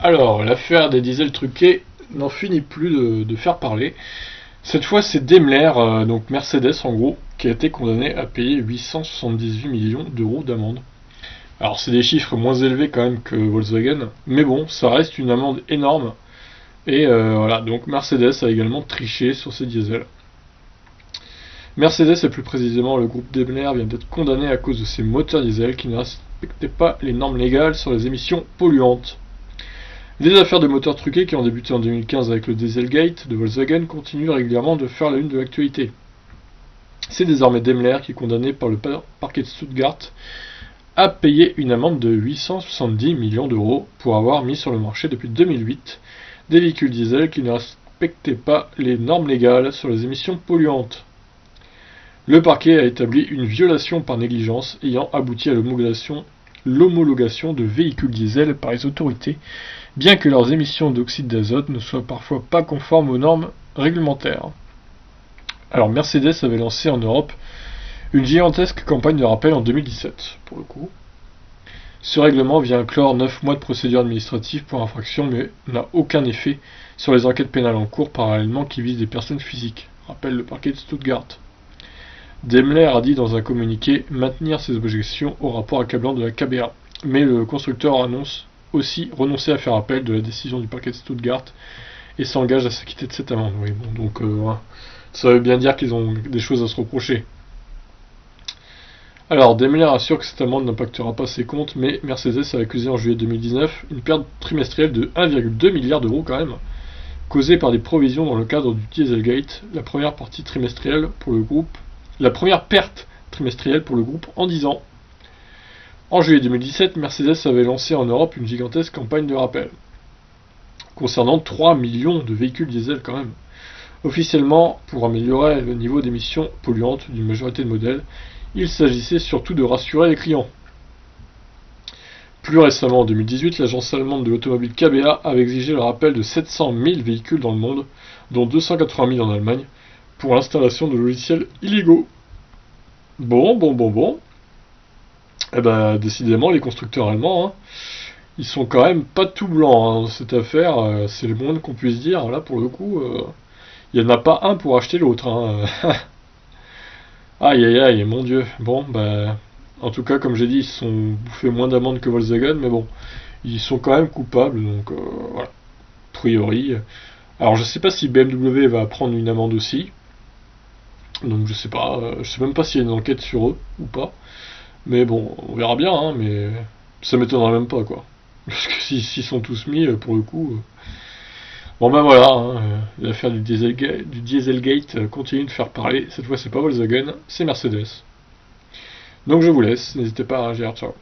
Alors, l'affaire des diesels truqués n'en finit plus de faire parler. Cette fois, c'est Daimler, donc Mercedes en gros, qui a été condamné à payer 878 millions d'euros d'amende. Alors, c'est des chiffres moins élevés quand même que Volkswagen, mais bon, ça reste une amende énorme. Et voilà, donc Mercedes a également triché sur ses diesels. Mercedes, et plus précisément le groupe Daimler, vient d'être condamné à cause de ses moteurs diesel qui ne respectaient pas les normes légales sur les émissions polluantes. Les affaires de moteurs truqués qui ont débuté en 2015 avec le Dieselgate de Volkswagen continuent régulièrement de faire la une de l'actualité. C'est désormais Daimler qui est condamné par le parquet de Stuttgart à payer une amende de 870 millions d'euros pour avoir mis sur le marché depuis 2008 des véhicules diesel qui ne respectaient pas les normes légales sur les émissions polluantes. Le parquet a établi une violation par négligence ayant abouti à l'homologation de véhicules diesel par les autorités, bien que leurs émissions d'oxyde d'azote ne soient parfois pas conformes aux normes réglementaires. Alors Mercedes avait lancé en Europe une gigantesque campagne de rappel en 2017, pour le coup. Ce règlement vient clore 9 mois de procédure administrative pour infraction, mais n'a aucun effet sur les enquêtes pénales en cours parallèlement qui visent des personnes physiques, rappelle le parquet de Stuttgart. Daimler a dit dans un communiqué maintenir ses objections au rapport accablant de la KBA, mais le constructeur annonce aussi renoncer à faire appel de la décision du parquet de Stuttgart et s'engage à s'acquitter de cette amende. Oui, bon, donc ça veut bien dire qu'ils ont des choses à se reprocher. Alors, Daimler assure que cette amende n'impactera pas ses comptes, mais Mercedes a accusé en juillet 2019 une perte trimestrielle de 1,2 milliard d'euros quand même, causée par des provisions dans le cadre du Dieselgate, la première perte trimestrielle pour le groupe en 10 ans. En juillet 2017, Mercedes avait lancé en Europe une gigantesque campagne de rappel, concernant 3 millions de véhicules diesel quand même. Officiellement, pour améliorer le niveau d'émissions polluantes d'une majorité de modèles, il s'agissait surtout de rassurer les clients. Plus récemment, en 2018, l'agence allemande de l'automobile KBA avait exigé le rappel de 700 000 véhicules dans le monde, dont 280 000 en Allemagne, pour l'installation de logiciels illégaux. Bon. Eh ben, décidément, les constructeurs allemands, ils sont quand même pas tout blancs dans cette affaire, c'est le moins qu'on puisse dire. Là, pour le coup, il n'y en a pas un pour acheter l'autre. Aïe aïe aïe, mon dieu. Bon, en tout cas, comme j'ai dit, ils se sont bouffés moins d'amendes que Volkswagen, mais bon, ils sont quand même coupables, donc voilà. A priori. Alors, je sais pas si BMW va prendre une amende aussi, donc je sais pas, je sais même pas s'il y a une enquête sur eux ou pas. Mais bon, on verra bien, mais ça m'étonnerait même pas, quoi. Parce que s'ils sont tous mis, pour le coup. Bon ben voilà, l'affaire du Dieselgate continue de faire parler. Cette fois, c'est pas Volkswagen, c'est Mercedes. Donc je vous laisse, n'hésitez pas à réagir, ciao.